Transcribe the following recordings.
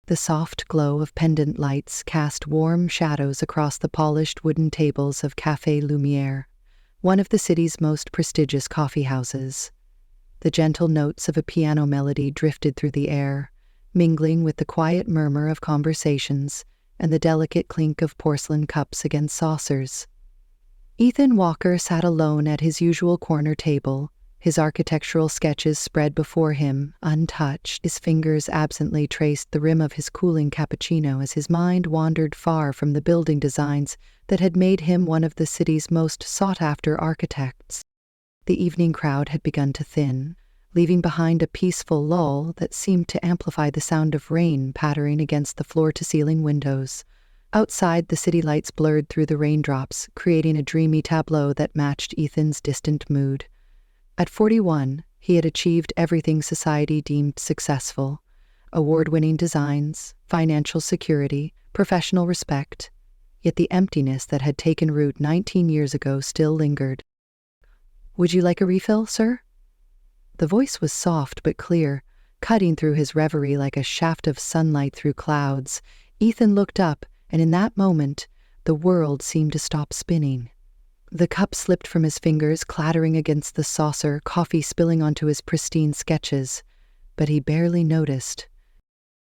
The soft glow of pendant lights cast warm shadows across the polished wooden tables of Café Lumière, one of the city's most prestigious coffee houses. The gentle notes of a piano melody drifted through the air, mingling with the quiet murmur of conversations and the delicate clink of porcelain cups against saucers. Ethan Walker sat alone at his usual corner table, his architectural sketches spread before him, untouched. His fingers absently traced the rim of his cooling cappuccino as his mind wandered far from the building designs that had made him one of the city's most sought-after architects. The evening crowd had begun to thin, leaving behind a peaceful lull that seemed to amplify the sound of rain pattering against the floor-to-ceiling windows. Outside, the city lights blurred through the raindrops, creating a dreamy tableau that matched Ethan's distant mood. At 41, he had achieved everything society deemed successful: award-winning designs, financial security, professional respect. Yet the emptiness that had taken root 19 years ago still lingered. "Would you like a refill, sir?" The voice was soft but clear, cutting through his reverie like a shaft of sunlight through clouds. Ethan looked up, and in that moment, the world seemed to stop spinning. The cup slipped from his fingers, clattering against the saucer, coffee spilling onto his pristine sketches, but he barely noticed.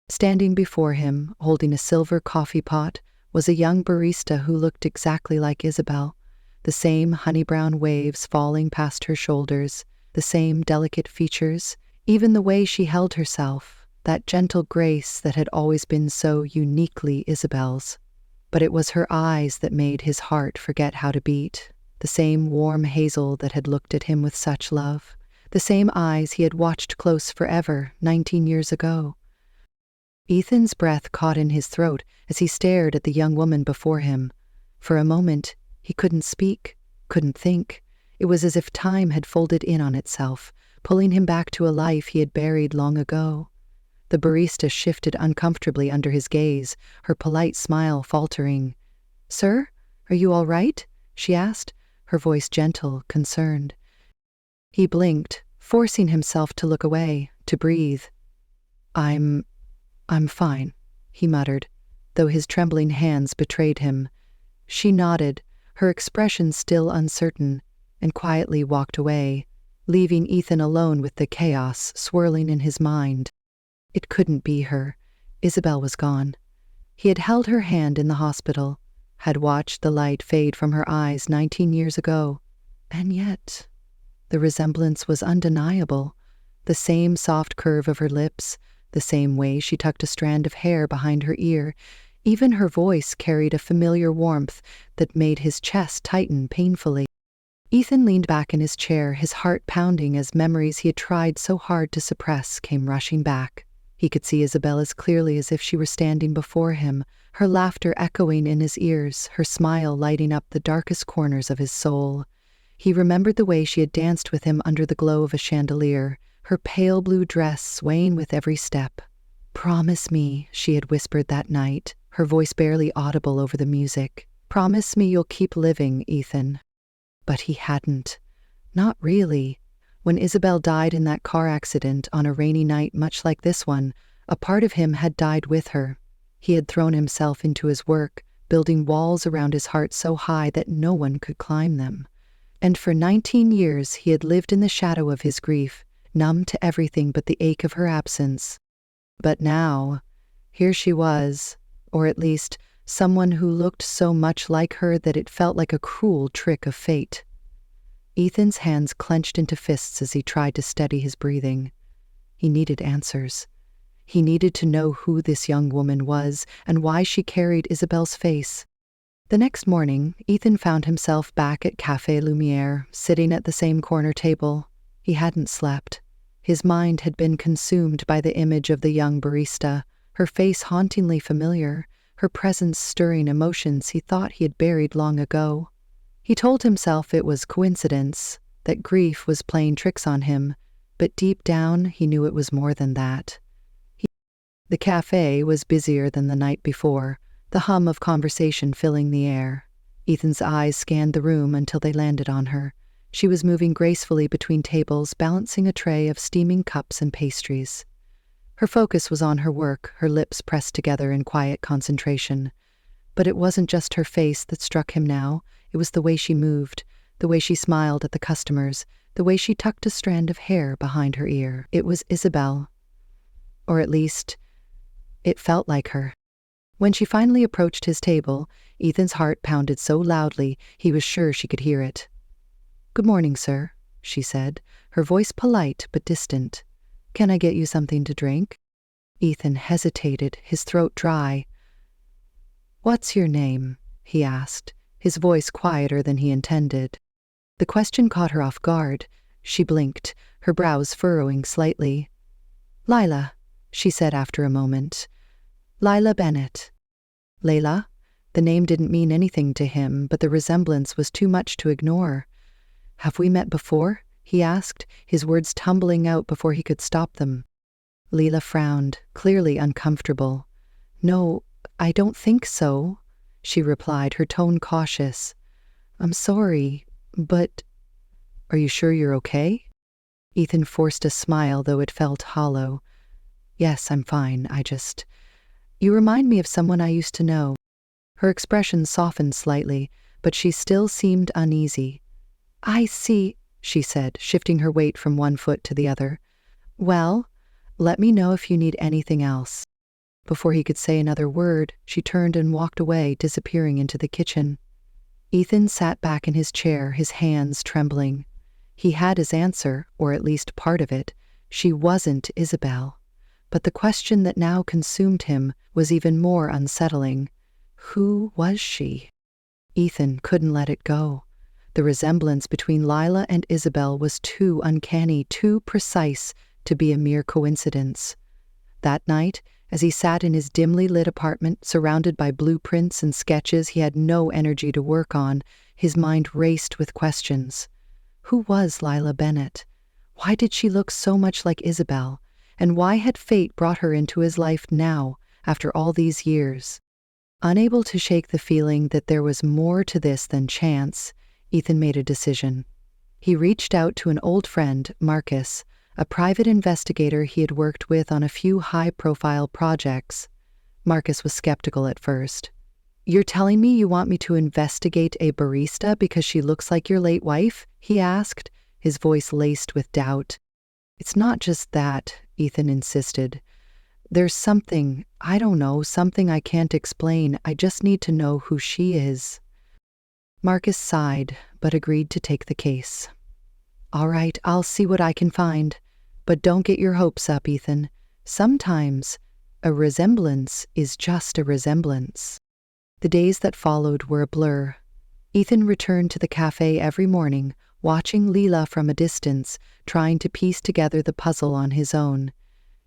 Standing before him, holding a silver coffee pot, was a young barista who looked exactly like Isabel, the same honey-brown waves falling past her shoulders, the same delicate features, even the way she held herself, that gentle grace that had always been so uniquely Isabel's. But it was her eyes that made his heart forget how to beat, the same warm hazel that had looked at him with such love, the same eyes he had watched close forever 19 years ago. Ethan's breath caught in his throat as he stared at the young woman before him. For a moment, he couldn't speak, couldn't think. It was as if time had folded in on itself, pulling him back to a life he had buried long ago. The barista shifted uncomfortably under his gaze, her polite smile faltering. "Sir, are you all right?" she asked, her voice gentle, concerned. He blinked, forcing himself to look away, to breathe. I'm fine," he muttered, though his trembling hands betrayed him. She nodded, her expression still uncertain, and quietly walked away, leaving Ethan alone with the chaos swirling in his mind. It couldn't be her. Isabel was gone. He had held her hand in the hospital, had watched the light fade from her eyes 19 years ago, and yet the resemblance was undeniable. The same soft curve of her lips, the same way she tucked a strand of hair behind her ear. Even her voice carried a familiar warmth that made his chest tighten painfully. Ethan leaned back in his chair, his heart pounding as memories he had tried so hard to suppress came rushing back. He could see Isabel as clearly as if she were standing before him, her laughter echoing in his ears, her smile lighting up the darkest corners of his soul. He remembered the way she had danced with him under the glow of a chandelier, her pale blue dress swaying with every step. "Promise me," she had whispered that night, her voice barely audible over the music. "Promise me you'll keep living, Ethan." But he hadn't. Not really. When Isabel died in that car accident on a rainy night much like this one, a part of him had died with her. He had thrown himself into his work, building walls around his heart so high that no one could climb them. And for 19 years he had lived in the shadow of his grief, numb to everything but the ache of her absence. But now, here she was, or at least someone who looked so much like her that it felt like a cruel trick of fate. Ethan's hands clenched into fists as he tried to steady his breathing. He needed answers. He needed to know who this young woman was and why she carried Isabel's face. The next morning, Ethan found himself back at Café Lumière, sitting at the same corner table. He hadn't slept. His mind had been consumed by the image of the young barista, her face hauntingly familiar, her presence stirring emotions he thought he had buried long ago. He told himself it was coincidence, that grief was playing tricks on him, but deep down he knew it was more than that. The cafe was busier than the night before, the hum of conversation filling the air. Ethan's eyes scanned the room until they landed on her. She was moving gracefully between tables, balancing a tray of steaming cups and pastries. Her focus was on her work, her lips pressed together in quiet concentration. But it wasn't just her face that struck him now, it was the way she moved, the way she smiled at the customers, the way she tucked a strand of hair behind her ear. It was Isabel. Or at least, it felt like her. When she finally approached his table, Ethan's heart pounded so loudly he was sure she could hear it. "Good morning, sir," she said, her voice polite but distant. "Can I get you something to drink?" Ethan hesitated, his throat dry. "What's your name?" he asked, his voice quieter than he intended. The question caught her off guard. She blinked, her brows furrowing slightly. "Lila," she said after a moment. "Lila Bennett." Layla? The name didn't mean anything to him, but the resemblance was too much to ignore. "Have we met before?" he asked, his words tumbling out before he could stop them. Leela frowned, clearly uncomfortable. "No, I don't think so," she replied, her tone cautious. "I'm sorry, but—" "Are you sure you're okay?" Ethan forced a smile, though it felt hollow. "Yes, I'm fine, You remind me of someone I used to know." Her expression softened slightly, but she still seemed uneasy. "I see," she said, shifting her weight from one foot to the other. "Well, let me know if you need anything else." Before he could say another word, she turned and walked away, disappearing into the kitchen. Ethan sat back in his chair, his hands trembling. He had his answer, or at least part of it. She wasn't Isabel. But the question that now consumed him was even more unsettling. Who was she? Ethan couldn't let it go. The resemblance between Lila and Isabel was too uncanny, too precise to be a mere coincidence. That night, as he sat in his dimly lit apartment, surrounded by blueprints and sketches he had no energy to work on, his mind raced with questions. Who was Lila Bennett? Why did she look so much like Isabel? And why had fate brought her into his life now, after all these years? Unable to shake the feeling that there was more to this than chance, Ethan made a decision. He reached out to an old friend, Marcus, a private investigator he had worked with on a few high-profile projects. Marcus was skeptical at first. "You're telling me you want me to investigate a barista because she looks like your late wife?" he asked, his voice laced with doubt. "It's not just that," Ethan insisted. "There's something, I don't know, something I can't explain. I just need to know who she is." Marcus sighed, but agreed to take the case. "All right, I'll see what I can find. But don't get your hopes up, Ethan. Sometimes a resemblance is just a resemblance." The days that followed were a blur. Ethan returned to the cafe every morning, watching Leela from a distance, trying to piece together the puzzle on his own.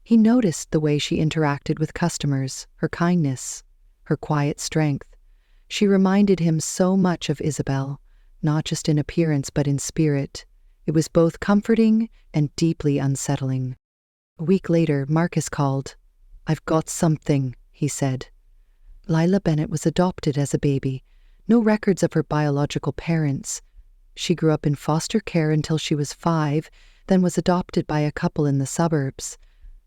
He noticed the way she interacted with customers, her kindness, her quiet strength. She reminded him so much of Isabel, not just in appearance but in spirit. It was both comforting and deeply unsettling. A week later, Marcus called. "I've got something," he said. Lila Bennett was adopted as a baby. No records of her biological parents. She grew up in foster care until she was 5, then was adopted by a couple in the suburbs.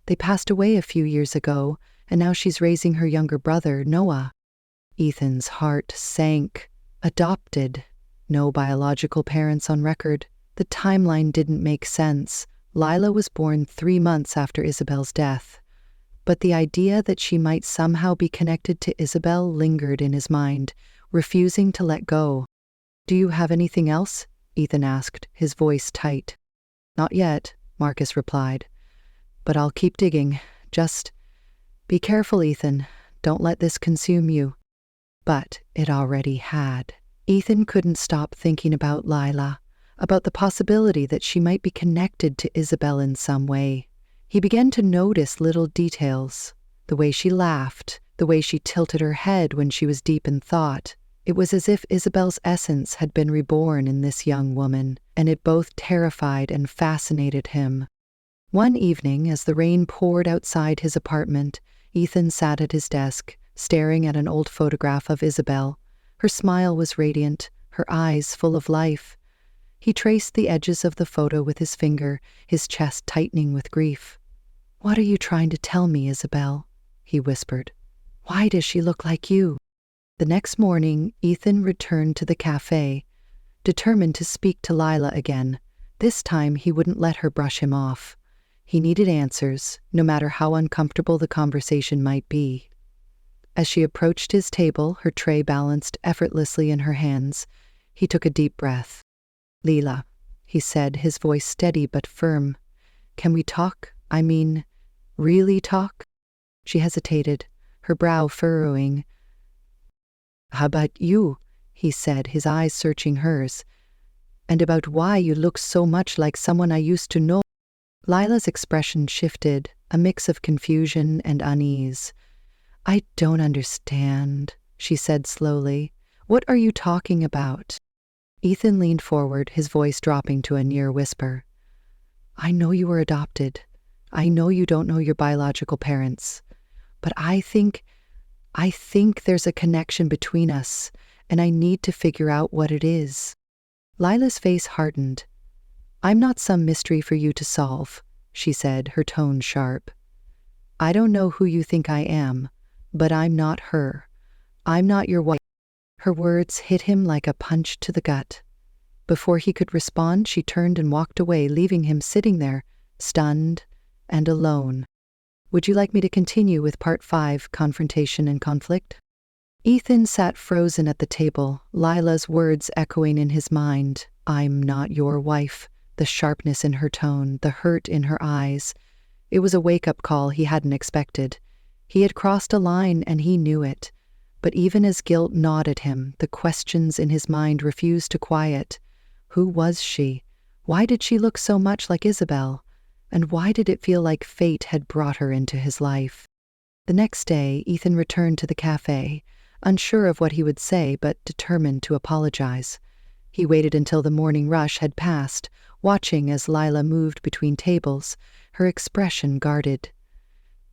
They passed away a few years ago, and now she's raising her younger brother, Noah. Ethan's heart sank. Adopted. No biological parents on record. The timeline didn't make sense. Lila was born 3 months after Isabel's death. But the idea that she might somehow be connected to Isabel lingered in his mind, refusing to let go. "Do you have anything else?" Ethan asked, his voice tight. "Not yet," Marcus replied. "But I'll keep digging. Just be careful, Ethan. Don't let this consume you." But it already had. Ethan couldn't stop thinking about Lila, about the possibility that she might be connected to Isabel in some way. He began to notice little details, the way she laughed, the way she tilted her head when she was deep in thought. It was as if Isabel's essence had been reborn in this young woman, and it both terrified and fascinated him. One evening, as the rain poured outside his apartment, Ethan sat at his desk, staring at an old photograph of Isabel. Her smile was radiant, her eyes full of life. He traced the edges of the photo with his finger, his chest tightening with grief. "What are you trying to tell me, Isabel?" he whispered. "Why does she look like you?" The next morning, Ethan returned to the cafe, determined to speak to Lila again. This time he wouldn't let her brush him off. He needed answers, no matter how uncomfortable the conversation might be. As she approached his table, her tray balanced effortlessly in her hands, he took a deep breath. "Lila," he said, his voice steady but firm. "Can we talk? I mean, really talk?" She hesitated, her brow furrowing. "How about you?" he said, his eyes searching hers. "And about why you look so much like someone I used to know." Lila's expression shifted, a mix of confusion and unease. "I don't understand," she said slowly. "What are you talking about?" Ethan leaned forward, his voice dropping to a near whisper. "I know you were adopted. I know you don't know your biological parents. But I think there's a connection between us, and I need to figure out what it is." Lila's face hardened. "I'm not some mystery for you to solve," she said, her tone sharp. "I don't know who you think I am, but I'm not her. I'm not your wife." Her words hit him like a punch to the gut. Before he could respond, she turned and walked away, leaving him sitting there, stunned and alone. Would you like me to continue with Part 5, Confrontation and Conflict? Ethan sat frozen at the table, Lila's words echoing in his mind. "I'm not your wife." The sharpness in her tone, the hurt in her eyes. It was a wake-up call he hadn't expected. He had crossed a line and he knew it. But even as guilt gnawed at him, the questions in his mind refused to quiet. Who was she? Why did she look so much like Isabel? And why did it feel like fate had brought her into his life? The next day, Ethan returned to the cafe, unsure of what he would say but determined to apologize. He waited until the morning rush had passed, watching as Lila moved between tables, her expression guarded.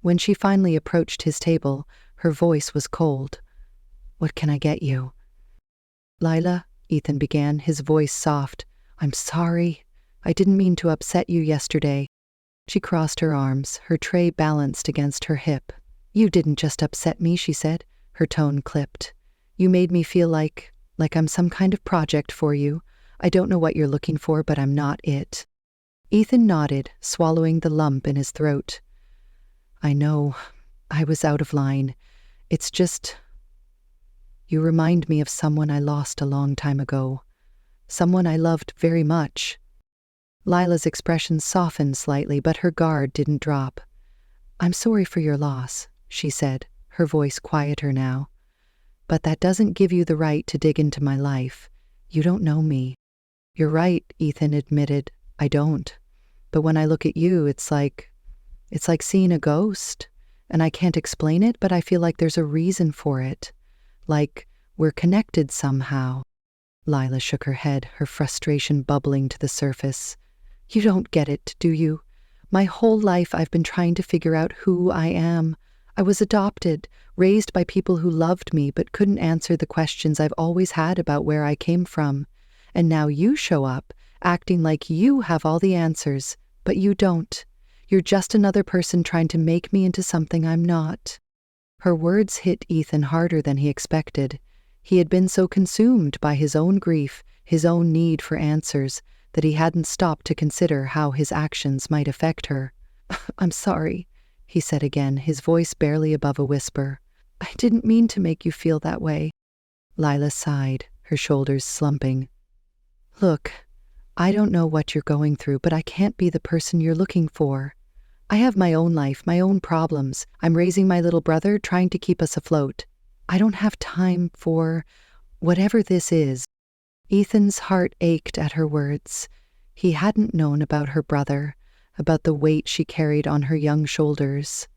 When she finally approached his table, her voice was cold. "What can I get you?" "Lila," Ethan began, his voice soft. "I'm sorry. I didn't mean to upset you yesterday." She crossed her arms, her tray balanced against her hip. "You didn't just upset me," she said, her tone clipped. "You made me feel like I'm some kind of project for you. I don't know what you're looking for, but I'm not it." Ethan nodded, swallowing the lump in his throat. "I know. I was out of line. It's just, you remind me of someone I lost a long time ago. Someone I loved very much." Lila's expression softened slightly, but her guard didn't drop. "I'm sorry for your loss," she said, her voice quieter now. "But that doesn't give you the right to dig into my life. You don't know me." "You're right," Ethan admitted. "I don't. But when I look at you, it's like seeing a ghost. And I can't explain it, but I feel like there's a reason for it. Like we're connected somehow." Lila shook her head, her frustration bubbling to the surface. "You don't get it, do you? My whole life I've been trying to figure out who I am. I was adopted, raised by people who loved me but couldn't answer the questions I've always had about where I came from. And now you show up, acting like you have all the answers, but you don't. You're just another person trying to make me into something I'm not." Her words hit Ethan harder than he expected. He had been so consumed by his own grief, his own need for answers, that he hadn't stopped to consider how his actions might affect her. "I'm sorry," he said again, his voice barely above a whisper. "I didn't mean to make you feel that way." Lila sighed, her shoulders slumping. "Look, I don't know what you're going through, but I can't be the person you're looking for. I have my own life, my own problems. I'm raising my little brother, trying to keep us afloat. I don't have time for whatever this is." Ethan's heart ached at her words. He hadn't known about her brother, about the weight she carried on her young shoulders.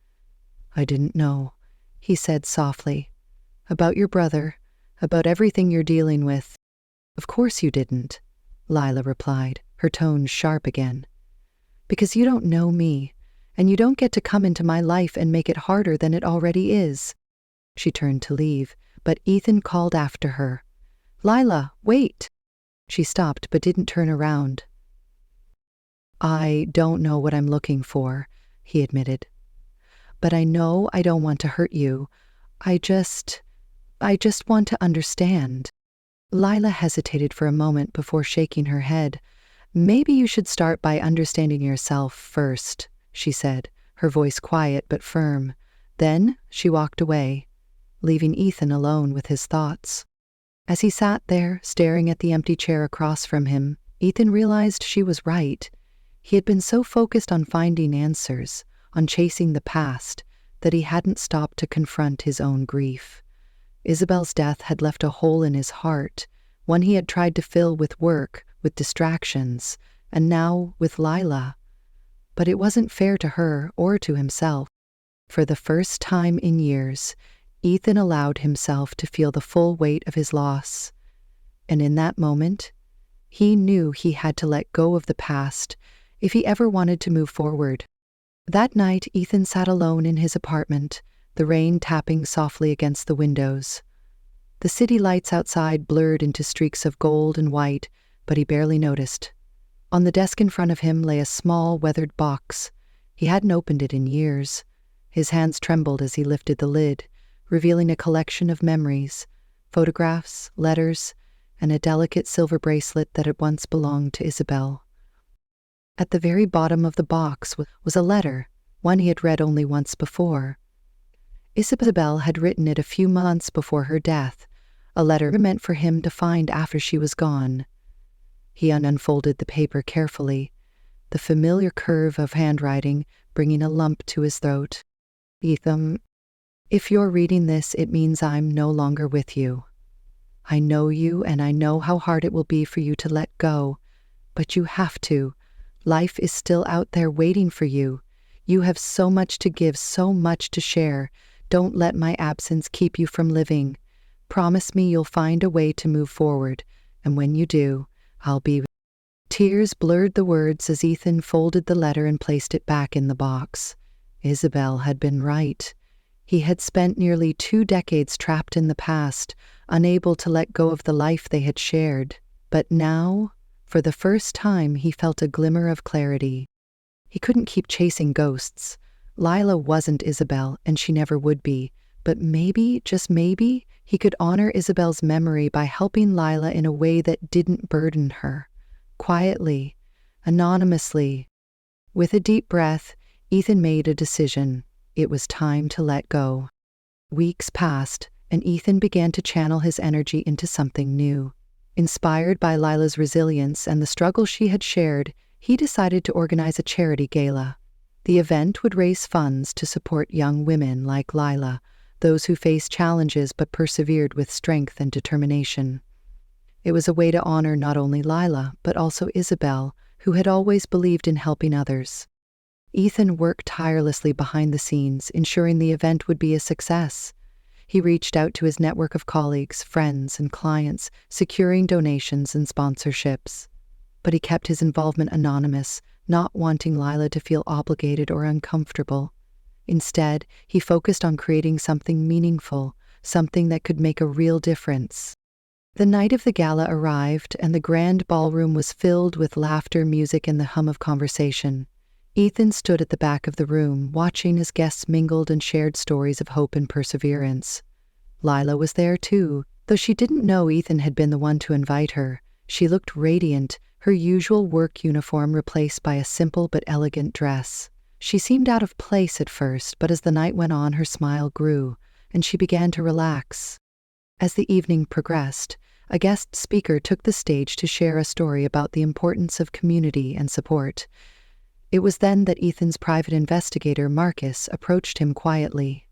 "I didn't know," he said softly. "About your brother, about everything you're dealing with." "Of course you didn't," Lila replied, her tone sharp again. "Because you don't know me, and you don't get to come into my life and make it harder than it already is." She turned to leave, but Ethan called after her. "Lila, wait!" She stopped but didn't turn around. "I don't know what I'm looking for. he admitted. "But I know I don't want to hurt you. I just want to understand." Lila hesitated for a moment before shaking her head. "Maybe you should start by understanding yourself first," she said, her voice quiet but firm. Then she walked away, leaving Ethan alone with his thoughts. As he sat there, staring at the empty chair across from him, Ethan realized she was right. He had been so focused on finding answers, on chasing the past, that he hadn't stopped to confront his own grief. Isabel's death had left a hole in his heart, one he had tried to fill with work, with distractions, and now with Lila. But it wasn't fair to her or to himself. For the first time in years, Ethan allowed himself to feel the full weight of his loss. And in that moment, he knew he had to let go of the past if he ever wanted to move forward. That night, Ethan sat alone in his apartment, the rain tapping softly against the windows. The city lights outside blurred into streaks of gold and white, but he barely noticed. On the desk in front of him lay a small, weathered box. He hadn't opened it in years. His hands trembled as he lifted the lid, revealing a collection of memories, photographs, letters, and a delicate silver bracelet that had once belonged to Isabel. At the very bottom of the box was a letter, one he had read only once before. Isabel had written it a few months before her death, a letter meant for him to find after she was gone. He unfolded the paper carefully, the familiar curve of handwriting bringing a lump to his throat. "Ethan, if you're reading this, it means I'm no longer with you. I know you, and I know how hard it will be for you to let go, but you have to. Life is still out there waiting for you. You have so much to give, so much to share. Don't let my absence keep you from living. Promise me you'll find a way to move forward, and when you do, I'll be with you." Tears blurred the words as Ethan folded the letter and placed it back in the box. Isabel had been right. He had spent nearly 2 decades trapped in the past, unable to let go of the life they had shared. But now, for the first time, he felt a glimmer of clarity. He couldn't keep chasing ghosts. Lila wasn't Isabel, and she never would be. But maybe, just maybe, he could honor Isabel's memory by helping Lila in a way that didn't burden her. Quietly, anonymously. With a deep breath, Ethan made a decision. It was time to let go. Weeks passed, and Ethan began to channel his energy into something new. Inspired by Lila's resilience and the struggle she had shared, he decided to organize a charity gala. The event would raise funds to support young women like Lila, those who faced challenges but persevered with strength and determination. It was a way to honor not only Lila, but also Isabel, who had always believed in helping others. Ethan worked tirelessly behind the scenes, ensuring the event would be a success. He reached out to his network of colleagues, friends, and clients, securing donations and sponsorships. But he kept his involvement anonymous, not wanting Lila to feel obligated or uncomfortable. Instead, he focused on creating something meaningful, something that could make a real difference. The night of the gala arrived, and the grand ballroom was filled with laughter, music, and the hum of conversation. Ethan stood at the back of the room, watching as guests mingled and shared stories of hope and perseverance. Lila was there too, though she didn't know Ethan had been the one to invite her. She looked radiant, her usual work uniform replaced by a simple but elegant dress. She seemed out of place at first, but as the night went on, her smile grew, and she began to relax. As the evening progressed, a guest speaker took the stage to share a story about the importance of community and support. It was then that Ethan's private investigator, Marcus, approached him quietly.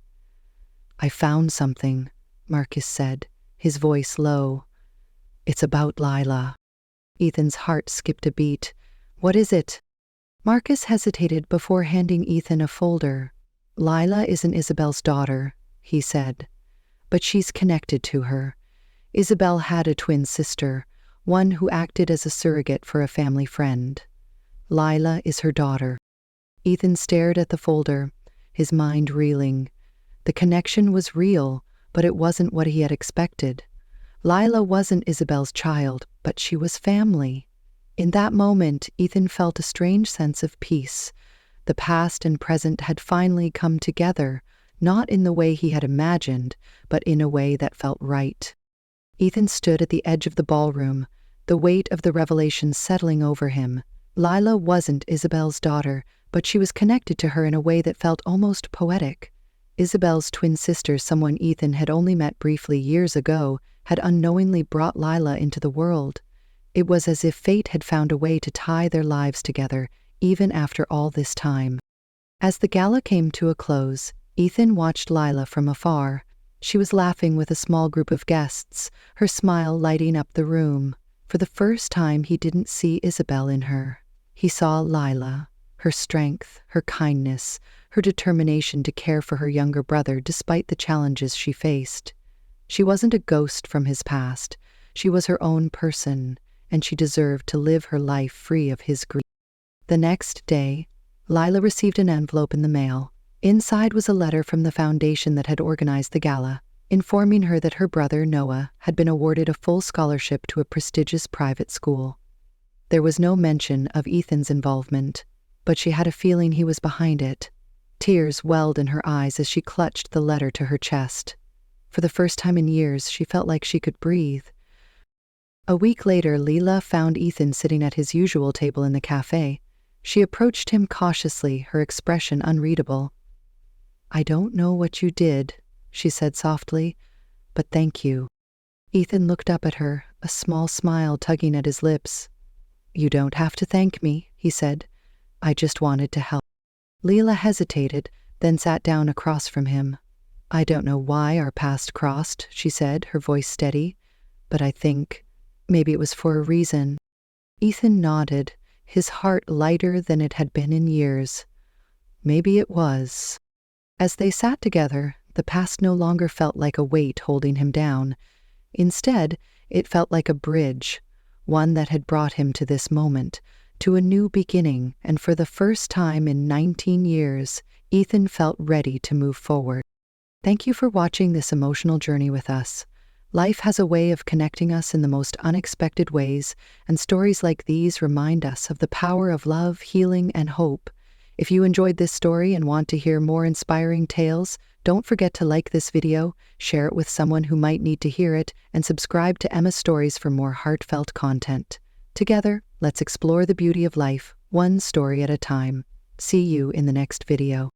"I found something," Marcus said, his voice low. "It's about Lila." Ethan's heart skipped a beat. "What is it?" Marcus hesitated before handing Ethan a folder. "Lila isn't Isabel's daughter," he said, "but she's connected to her. Isabel had a twin sister, one who acted as a surrogate for a family friend. Lila is her daughter." Ethan stared at the folder, his mind reeling. The connection was real, but it wasn't what he had expected. Lila wasn't Isabel's child, but she was family. In that moment, Ethan felt a strange sense of peace, The past and present had finally come together, not in the way he had imagined, but in a way that felt right. Ethan stood at the edge of the ballroom, the weight of the revelation settling over him. Lila wasn't Isabel's daughter, but she was connected to her in a way that felt almost poetic. Isabel's twin sister, someone Ethan had only met briefly years ago, had unknowingly brought Lila into the world. It was as if fate had found a way to tie their lives together, even after all this time. As the gala came to a close, Ethan watched Lila from afar. She was laughing with a small group of guests, her smile lighting up the room. For the first time, he didn't see Isabel in her. He saw Lila, her strength, her kindness, her determination to care for her younger brother despite the challenges she faced. She wasn't a ghost from his past. She was her own person, and she deserved to live her life free of his grief. The next day, Lila received an envelope in the mail. Inside was a letter from the foundation that had organized the gala, informing her that her brother, Noah, had been awarded a full scholarship to a prestigious private school. There was no mention of Ethan's involvement, but she had a feeling he was behind it. Tears welled in her eyes as she clutched the letter to her chest. For the first time in years, she felt like she could breathe. A week later, Lila found Ethan sitting at his usual table in the cafe. She approached him cautiously, her expression unreadable. "I don't know what you did," she said softly, "but thank you." Ethan looked up at her, a small smile tugging at his lips. "You don't have to thank me," he said. "I just wanted to help." Lila hesitated, then sat down across from him. "I don't know why our paths crossed," she said, her voice steady, "but I think maybe it was for a reason." Ethan nodded, his heart lighter than it had been in years. Maybe it was. As they sat together, the past no longer felt like a weight holding him down. Instead, it felt like a bridge, one that had brought him to this moment, to a new beginning, and for the first time in 19 years, Ethan felt ready to move forward. Thank you for watching this emotional journey with us. Life has a way of connecting us in the most unexpected ways, and stories like these remind us of the power of love, healing, and hope. If you enjoyed this story and want to hear more inspiring tales, don't forget to like this video, share it with someone who might need to hear it, and subscribe to Emma Stories for more heartfelt content. Together, let's explore the beauty of life, one story at a time. See you in the next video.